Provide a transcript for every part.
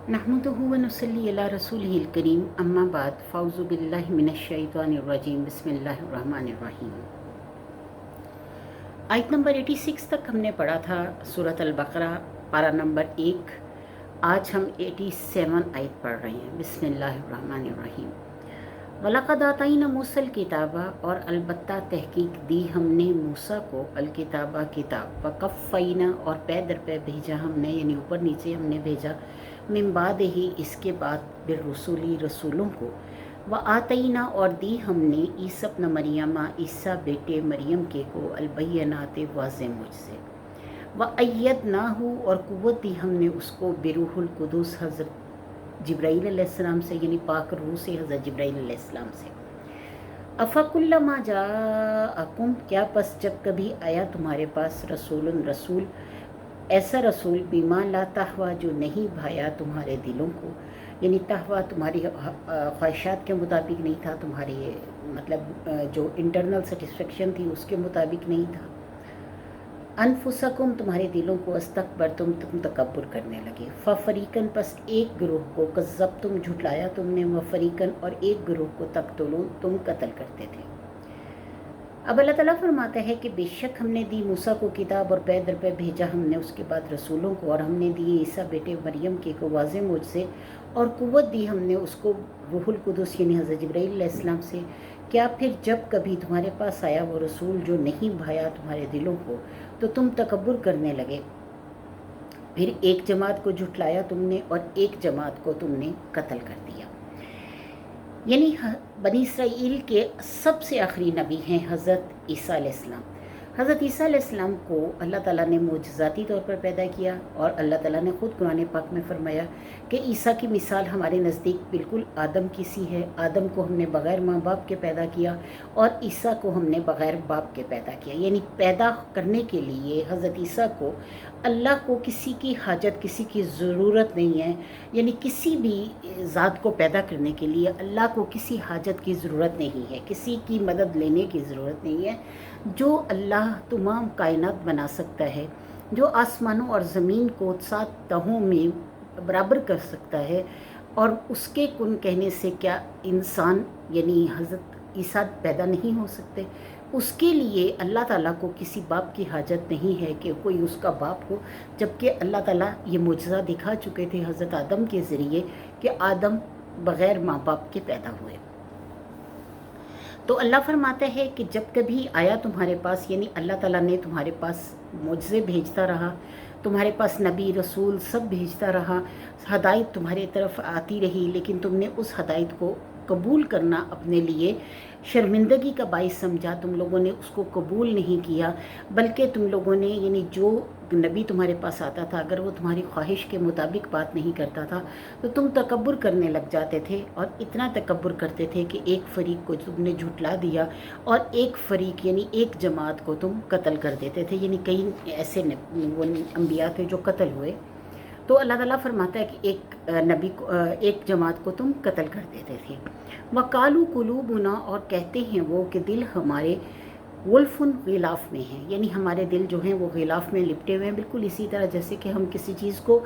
नहमदुहु व नुसल्ली अला रसूलिहिल करीम अम्मा बाद फ़ाउज़ु बिल्लाहि मिनश शैतानिर रजीम बिस्मिल्लाहिर रहमानिर रहीम। आयत नंबर 86 तक हमने पढ़ा था सूरत अल बकरा पारा नंबर 1। आज हम 87 आयत पढ़ रहे हैं। बिस्मिल्लाहिर रहमानिर रहीम। वलक़द आतैना मूसल किताबा, और अलबत्ता तहकीक दी हमने मूसा को अल किताबा किताब, वक़फ़ैना और पै दर पै भेजा हमने, यानी ऊपर नीचे हमने भेजा, मिन बाद ही इसके बाद, बिर्रसुली रसूलों को, व आतैना और दी हमने ईसा इब्न मरियमा ईसा बेटे मरियम के को अलबय्यनात वाज़ेह मुझसे, व अय्यदनाहु और कुव्वत दी हमने उसको बिरूहुल कुदूस हज़रत जिब्राईल अलैहिस्सलाम से, यानी पाक रूह से हज़रत जिब्राईल अलैहिस्सलाम से। अफ़कुल्लमा जाअकुम, क्या पस जब कभी आया तुम्हारे पास रसूलुन रसूल, ऐसा रसूल, बीमा ला तहवा जो नहीं भाया तुम्हारे दिलों को, यानी तहवा तुम्हारी ख्वाहिशात के मुताबिक नहीं था, तुम्हारी मतलब जो इंटरनल सेटिस्फेक्शन थी उसके मुताबिक नहीं था। अनफुसकुम तुम्हारे दिलों को, अस्तकबर तुम तकब्बुर करने लगे। फ़रीकन पस एक गिरोह को, कज़्ज़ब तुम झुटलाया तुमने, व फ़रीकन और एक गिरोह को, तक़्तुलून तुम कत्ल करते थे। अब अल्लाह ताला फरमाता है कि बेशक हमने दी मूसा को किताब और पै दर पै भेजा हमने उसके बाद रसूलों को, और हमने दिए ईसा बेटे मरियम के को वाज़े मुझसे, और कुव्वत दी हमने उसको रूहुल कुदस यानी हज़रत जिब्राईल अलैहिस्सलाम से। क्या फिर जब कभी तुम्हारे पास आया वो रसूल जो नहीं भाया तुम्हारे दिलों को, तो तुम तकब्बुर करने लगे। फिर एक जमात को झुटलाया तुमने और एक जमात को तुमने कत्ल कर दिया। यानी बनी इसराइल के सबसे आखिरी नबी हैं हज़रत ईसा अलैहिस्सलाम। हज़रत ईसा अलैहिस्सलाम को अल्लाह ताला ने मुजज़ाती तौर पर पैदा किया, और अल्लाह ताला ने ख़ुद कुरान पाक में फ़रमाया कि ईसा की मिसाल हमारे नज़दीक बिल्कुल आदम की सी है। आदम को हमने बग़ैर माँ बाप के पैदा किया, और ईसा को हमने बग़ैर बाप के पैदा किया। यानी पैदा करने के लिए हज़रत ईसा को, अल्लाह को किसी की हाजत, किसी की ज़रूरत नहीं है। यानी किसी भी ज़ात को पैदा करने के लिए अल्लाह को किसी हाजत की ज़रूरत नहीं है, किसी की मदद लेने की ज़रूरत नहीं है। जो अल्लाह तमाम कायनात बना सकता है, जो आसमानों और ज़मीन को 7 तहों में बराबर कर सकता है, और उसके कुन कहने से क्या इंसान यानी हज़रत ईसा पैदा नहीं हो सकते? उसके लिए अल्लाह ताला को किसी बाप की हाजत नहीं है कि कोई उसका बाप हो, जबकि अल्लाह ताला ये मुजज़ा दिखा चुके थे हज़रत आदम के ज़रिए कि आदम बग़ैर माँ बाप के पैदा हुए। तो अल्लाह फरमाता है कि जब कभी आया तुम्हारे पास, यानी अल्लाह ताला ने तुम्हारे पास मुझसे भेजता रहा, तुम्हारे पास नबी रसूल सब भेजता रहा, हदायत तुम्हारे तरफ आती रही, लेकिन तुमने उस हदायत को कबूल करना अपने लिए शर्मिंदगी का बाइस समझा, तुम लोगों ने उसको कबूल नहीं किया, बल्कि तुम लोगों ने यानी जो नबी तुम्हारे पास आता था, अगर वो तुम्हारी ख्वाहिश के मुताबिक बात नहीं करता था तो तुम तकब्बुर करने लग जाते थे, और इतना तकब्बुर करते थे कि एक फ़रीक को तुमने झुटला दिया, और एक फ़रीक यानी एक जमात को तुम कत्ल कर देते थे। यानी कई ऐसे वो अम्बिया थे जो कत्ल हुए। तो अल्लाह ताला फरमाता है कि एक नबी को, एक जमात को तुम कत्ल कर देते थे। वकालू कुलूबुना, और कहते हैं वो कि दिल हमारे वुल्फुन गिलाफ में हैं, यानी हमारे दिल जो हैं वो गिलाफ में लिपटे हुए हैं। बिल्कुल इसी तरह जैसे कि हम किसी चीज़ को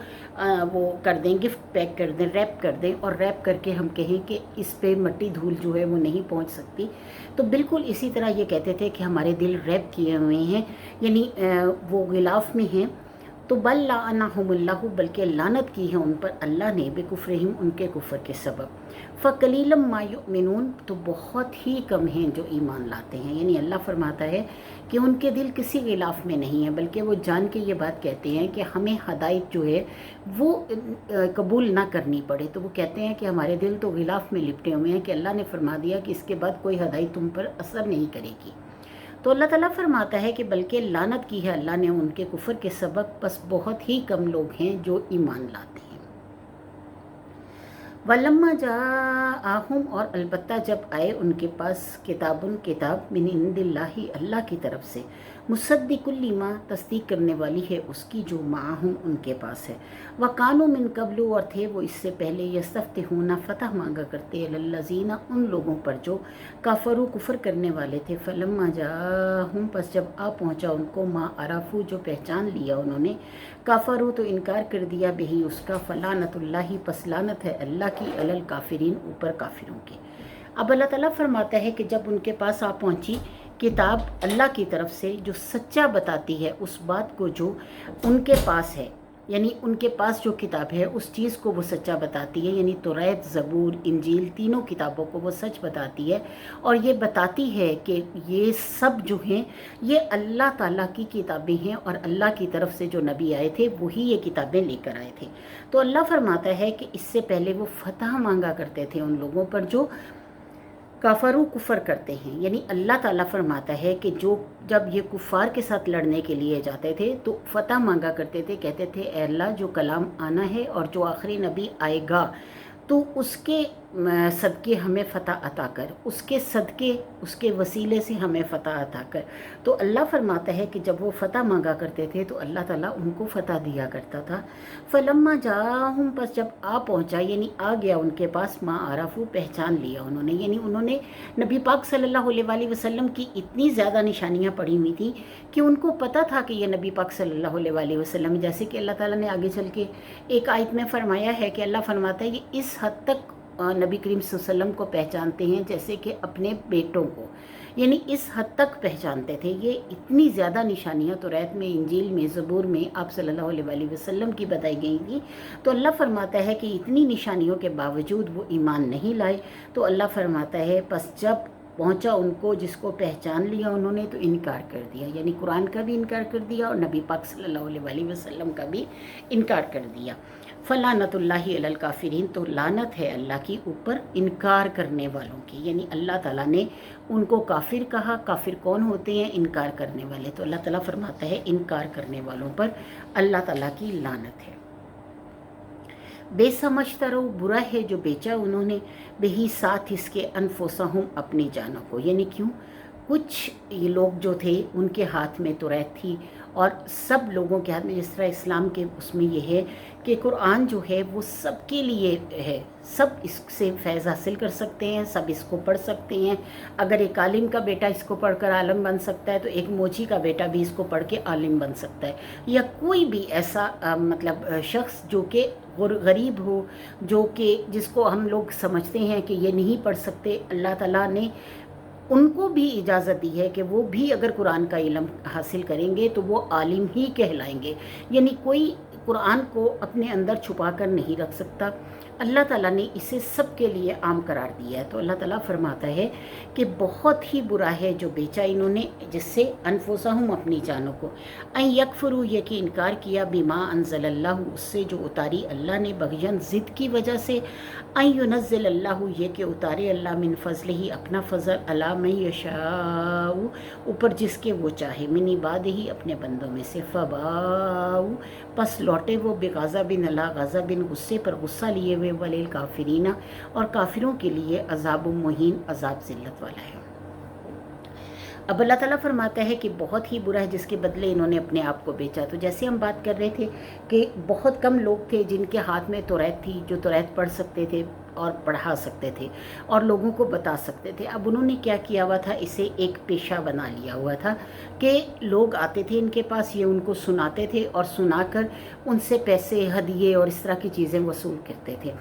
वो कर दें, गिफ्ट पैक कर दें, रैप कर दें, और रैप करके हम कहें कि इस पे मट्टी धूल जो है वो नहीं पहुंच सकती, तो बिल्कुल इसी तरह ये कहते थे कि हमारे दिल रैप किए हुए हैं, यानी वो गिलाफ में हैं। तो बल लाअनहुमुल्लाहु, बल्कि लानत की है उन पर अल्लाह ने, बेकुफ्रहिम उनके कुफ्र के सबब। फ़क़लीलम मा युमिनून, तो बहुत ही कम हैं जो ईमान लाते हैं। यानी अल्लाह फरमाता है कि उनके दिल किसी गिलाफ में नहीं है, बल्कि वो जान के ये बात कहते हैं कि हमें हदायत जो है वो कबूल ना करनी पड़े। तो वो कहते हैं कि हमारे दिल तो गिलाफ में लिपटे हुए हैं कि अल्लाह ने फरमा दिया कि इसके बाद कोई हदायत तुम पर असर नहीं करेगी। तो अल्लाह ताला फरमाता है कि बल्कि लानत की है अल्लाह ने उनके कुफ्र के सबब, बस बहुत ही कम लोग हैं जो ईमान लाते हैं। वलम्मा जाअहुम, और अलबत्ता जब आए उनके पास किताबुन किताब मिन इंदिल्लाही, अल्लाह की तरफ से, मुसद्दिकुल लिमा, तस्दीक करने वाली है उसकी जो माहूम उनके पास है। वकानु मिन कबलु, और थे वो इससे पहले, यस्तफ्तिहूना, फतह मांगा करते, लल्लज़ीना, उन लोगों पर जो काफरू कुफर करने वाले थे। फलम्मा जाहुम, पस जब आ पहुँचा उनको, मा अराफू, जो पहचान लिया उन्होंने, काफरू, तो इनकार कर दिया, बिही, उसका, फलानतुल्लाही, पस लानत है अल्लाह की, अलल काफिरीन, ऊपर काफिरों के। अब अल्लाह ताला फरमाता है कि जब उनके पास आ पहुंची किताब अल्लाह की तरफ से जो सच्चा बताती है उस बात को जो उनके पास है, यानी उनके पास जो किताब है उस चीज़ को वो सच्चा बताती है, यानी तौरात, ज़बूर, इंजील, तीनों किताबों को वो सच बताती है। और ये बताती है कि ये सब जो हैं ये अल्लाह ताला की किताबें हैं और अल्लाह की तरफ से जो नबी आए थे वही ये किताबें लेकर आए थे। तो अल्लाह फरमाता है कि इससे पहले वो फतह मांगा करते थे उन लोगों पर जो काफरू कुफर करते हैं, यानी अल्लाह ताला फरमाता है कि जो जब ये कुफ़ार के साथ लड़ने के लिए जाते थे तो फ़तह मांगा करते थे, कहते थे ए अल्लाह जो कलाम आना है और जो आखिरी नबी आएगा तो उसके सदक़े हमें फ़तह अता कर, उसके सदक़े, उसके वसीले से हमें फ़तह अता कर। तो अल्लाह फरमाता है कि जब वो फ़तह मांगा करते थे तो अल्लाह ताला उनको फ़तह दिया करता था। फलम्मा जाहुम, बस जब आ पहुँचा, यानी आ गया उनके पास, माँ आरफू, पहचान लिया उन्होंने, यानी उन्होंने नबी पाक सल्लल्लाहु अलैहि वसल्लम की इतनी ज़्यादा निशानियाँ पढ़ी हुई थी कि उनको पता था कि ये नबी पाक सल्लल्लाहु अलैहि वसल्लम, जैसे कि अल्लाह ताला ने आगे चल के एक आयत में फरमाया है कि अल्लाह फरमाता है कि इस हद तक नबी करीम सल्लल्लाहु अलैहि वसल्लम को पहचानते हैं जैसे कि अपने बेटों को, यानी इस हद तक पहचानते थे। ये इतनी ज़्यादा निशानियाँ तौरात में, इंजील में, ज़बूर में आप सल्लल्लाहु अलैहि वसल्लम की बताई गई थी। तो अल्लाह फरमाता है कि इतनी निशानियों के बावजूद वो ईमान नहीं लाए। तो अल्लाह फरमाता है बस जब पहुँचा उनको, जिसको पहचान लिया उन्होंने, तो इनकार कर दिया, यानी कुरान का भी इनकार कर दिया और नबी पाक सल्लल्लाहु अलैहि वसल्लम का भी इनकार कर दिया। फलानतुल्लाहि अलल काफिरीन, तो लानत है अल्लाह की ऊपर इनकार करने वालों की, यानी अल्लाह ताला ने उनको काफिर कहा। काफिर कौन होते हैं? इनकार करने वाले। तो अल्लाह ताला फरमाता है इनकार करने वालों पर अल्लाह ताला की लानत है। बेसमझ तरह बुरा है जो बेचा उन्होंने, बेही, साथ इसके, अनफुसहुम, अपनी जानों को, यानी क्यों? कुछ ये लोग जो थे उनके हाथ में तौरात थी और सब लोगों के हाथ में, जिस तरह इस्लाम के उसमें ये है कि कुरान जो है वो सबके लिए है, सब इससे फैज़ हासिल कर सकते हैं, सब इसको पढ़ सकते हैं। अगर एक आलिम का बेटा इसको पढ़कर आलिम बन सकता है तो एक मोची का बेटा भी इसको पढ़ के आलिम बन सकता है, या कोई भी ऐसा मतलब शख्स जो कि गरीब हो, जो कि जिसको हम लोग समझते हैं कि ये नहीं पढ़ सकते, अल्लाह ताला ने उनको भी इजाज़त दी है कि वो भी अगर कुरान का इल्म हासिल करेंगे तो वो आलिम ही कहलाएंगे, यानी कोई कुरान को अपने अंदर छुपा कर नहीं रख सकता। अल्लाह ताला ने इसे सब के लिए आम करार दिया है। तो अल्लाह ताला फरमाता है कि बहुत ही बुरा है जो बेचा इन्होंने, जिससे अनफुसहुम, अपनी जानों को, अन यकफुरू, ये कि इनकार किया, बिमा अनज़लल्लाहु, उससे जो उतारी अल्लाह ने, बग़यन, ज़िद की वजह से, अन युनज़्ज़िलल्लाहु, ये कि उतारे अल्लाह, मिन फ़ज़लिही, अपना फ़ज़ल, अला मन यशाउ, ऊपर जिसके वो चाहे, मिन इबादिही, अपने बंदों में से, फ़बाउ, पस लौटे वो, बेग़ज़बिन, अला ग़ज़बिन, गुस्से पर गुस्सा लिए हुए, वलिल काफिरीना, और काफिरों के लिए अज़ाब मुहीन, अज़ाब ज़िल्लत वाला है। अब अल्लाह ताला फरमाता है कि बहुत ही बुरा है जिसके बदले इन्होंने अपने आप को बेचा। तो जैसे हम बात कर रहे थे कि बहुत कम लोग थे जिनके हाथ में तौरात थी, जो तौरात पढ़ सकते थे और पढ़ा सकते थे और लोगों को बता सकते थे। अब उन्होंने क्या किया हुआ था, इसे एक पेशा बना लिया हुआ था कि लोग आते थे इनके पास, ये उनको सुनाते थे और सुनाकर उनसे पैसे, हदिये और इस तरह की चीज़ें वसूल करते थे।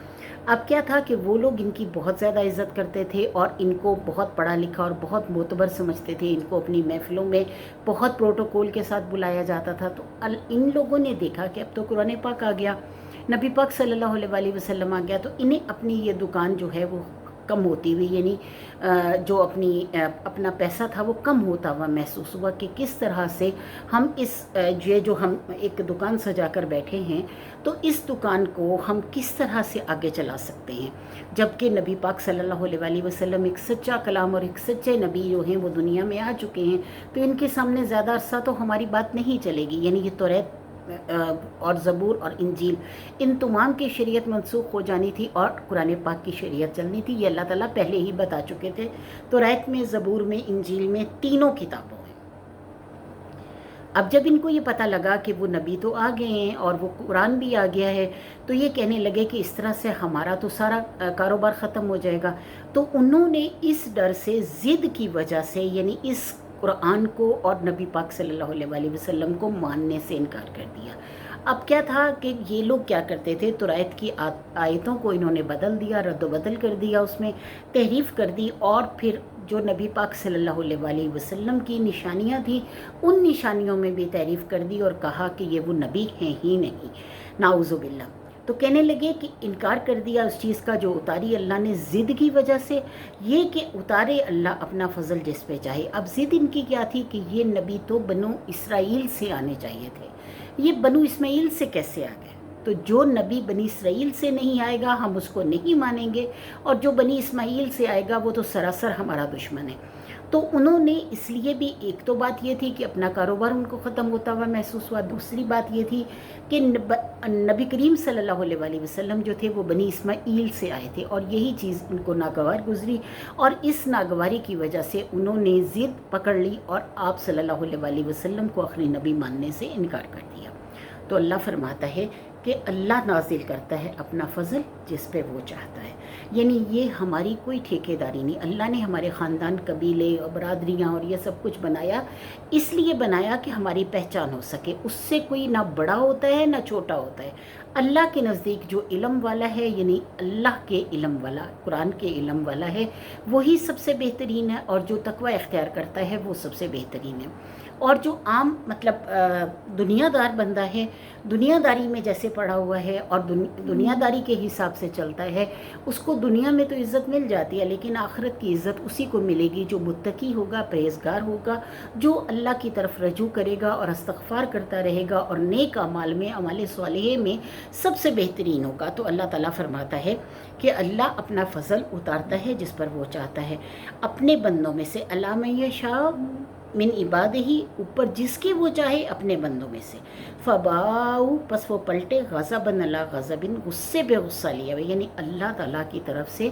अब क्या था कि वो लोग इनकी बहुत ज़्यादा इज़्ज़त करते थे और इनको बहुत पढ़ा लिखा और बहुत मोतबर समझते थे, इनको अपनी महफ़िलों में बहुत प्रोटोकॉल के साथ बुलाया जाता था। तो इन लोगों ने देखा कि अब तो कुरान पाक आ गया, नबी पाक सल्लल्लाहु अलैहि वसल्लम आ गया, तो इन्हें अपनी ये दुकान जो है वो कम होती हुई, यानी जो अपना पैसा था वो कम होता हुआ महसूस हुआ कि किस तरह से हम ये जो हम एक दुकान सजा कर बैठे हैं तो इस दुकान को हम किस तरह से आगे चला सकते हैं, जबकि नबी पाक सल्लल्लाहु अलैहि वसल्लम एक सच्चा कलाम और एक सच्चे नबी जो हैं वो दुनिया में आ चुके हैं, तो इनके सामने ज़्यादा अरसा तो हमारी बात नहीं चलेगी। यानी ये तौरात और ज़बूर और इंजील, इन तमाम की शरीयत मनसूख हो जानी थी और कुरान पाक की शरीयत चलनी थी। ये अल्लाह ताला पहले ही बता चुके थे। तौरात में, ज़बूर में, इंजील में, तीनों किताबों में। اب جب ان کو یہ پتہ لگا کہ وہ نبی تو آ گئے ہیں اور وہ قرآن بھی آ گیا ہے، تو یہ کہنے لگے کہ اس طرح سے ہمارا تو سارا کاروبار ختم ہو جائے گا. تو انہوں نے اس ڈر سے، ضد کی وجہ سے، یعنی اس قرآن کو اور نبی پاک صلی اللہ علیہ وسلم کو ماننے سے انکار کر دیا. اب کیا تھا کہ یہ لوگ کیا کرتے تھے، توریت کی آیتوں کو انہوں نے بدل دیا، رد و بدل کر دیا، اس میں تحریف کر دی، اور پھر جو نبی پاک صلی اللہ علیہ وسلم کی نشانیاں تھیں ان نشانیوں میں بھی تعریف کر دی اور کہا کہ یہ وہ نبی ہیں ہی نہیں، نعوذ باللہ. تو کہنے لگے کہ انکار کر دیا اس چیز کا جو اتاری اللہ نے ضد کی وجہ سے، یہ کہ اتارے اللہ اپنا فضل جس پہ چاہے. اب ضد ان کی کیا تھی کہ یہ نبی تو بنو اسرائیل سے آنے چاہیے تھے، یہ بنو اسماعیل سے کیسے آ گئے؟ تو جو نبی بنی اسرائیل سے نہیں آئے گا ہم اس کو نہیں مانیں گے، اور جو بنی اسماعیل سے آئے گا وہ تو سراسر ہمارا دشمن ہے. تو انہوں نے اس لیے بھی، ایک تو بات یہ تھی کہ اپنا کاروبار ان کو ختم ہوتا ہوا محسوس ہوا، دوسری بات یہ تھی کہ نبی کریم صلی اللہ علیہ وسلم جو تھے وہ بنی اسماعیل سے آئے تھے، اور یہی چیز ان کو ناگوار گزری، اور اس ناگواری کی وجہ سے انہوں نے ضد پکڑ لی اور آپ صلی اللہ علیہ وسلم کو آخری نبی ماننے سے انکار کر دیا. تو اللہ فرماتا ہے کہ اللہ نازل کرتا ہے اپنا فضل جس پہ وہ چاہتا ہے. یعنی یہ ہماری کوئی ٹھیکے داری نہیں. اللہ نے ہمارے خاندان، قبیلے اور برادریاں اور یہ سب کچھ بنایا، اس لیے بنایا کہ ہماری پہچان ہو سکے. اس سے کوئی نہ بڑا ہوتا ہے نہ چھوٹا ہوتا ہے. اللہ کے نزدیک جو علم والا ہے، یعنی اللہ کے علم والا، قرآن کے علم والا ہے، وہی سب سے بہترین ہے، اور جو تقوی اختیار کرتا ہے وہ سب سے بہترین ہے. اور جو عام مطلب دنیا دار بندہ ہے، دنیا داری میں جیسے پڑا ہوا ہے اور دنیا داری کے حساب سے چلتا ہے، اس کو دنیا میں تو عزت مل جاتی ہے، لیکن آخرت کی عزت اسی کو ملے گی جو متقی ہوگا، پرہیزگار ہوگا، جو اللہ کی طرف رجوع کرے گا اور استغفار کرتا رہے گا، اور نیک اعمال میں، اعمال صالحہ میں سب سے بہترین ہوگا. تو اللہ تعالیٰ فرماتا ہے کہ اللہ اپنا فضل اتارتا ہے جس پر وہ چاہتا ہے اپنے بندوں میں سے. الا من یشاء من عبادہ ہی، اوپر جس کے وہ چاہے اپنے بندوں میں سے. فباؤ، پس وہ پلٹے، غضبن علی غضبن، غصے پہ غصہ لیا ہوئے، یعنی اللہ تعالیٰ کی طرف سے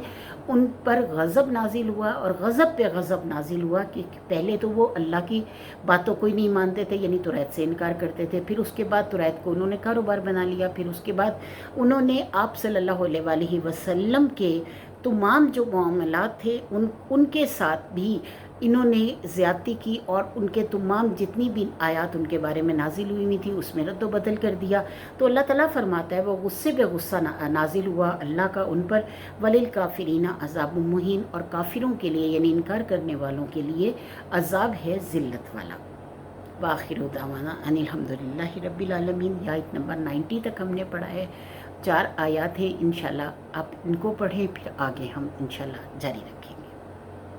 ان پر غضب نازل ہوا اور غضب پہ غضب نازل ہوا. کہ پہلے تو وہ اللہ کی باتوں کو ہی نہیں مانتے تھے، یعنی توریت سے انکار کرتے تھے، پھر اس کے بعد توریت کو انہوں نے کاروبار بنا لیا، پھر اس کے بعد انہوں نے آپ صلی اللہ علیہ وسلم کے تمام جو معاملات تھے ان کے ساتھ بھی انہوں نے زیادتی کی، اور ان کے تمام جتنی بھی آیات ان کے بارے میں نازل ہوئی تھی اس میں رد و بدل کر دیا. تو اللہ تعالیٰ فرماتا ہے وہ غصے پہ غصہ نازل ہوا اللہ کا ان پر. وللکافرین عذاب مہین، اور کافروں کے لیے یعنی انکار کرنے والوں کے لیے عذاب ہے ذلت والا. وآخر دعوانا ان الحمدللہ رب العالمین. یہ آیت نمبر 90 تک ہم نے پڑھا ہے. 4 آیات ہیں، انشاءاللہ آپ ان کو پڑھیں، پھر آگے ہم انشاءاللہ جاری رکھیں.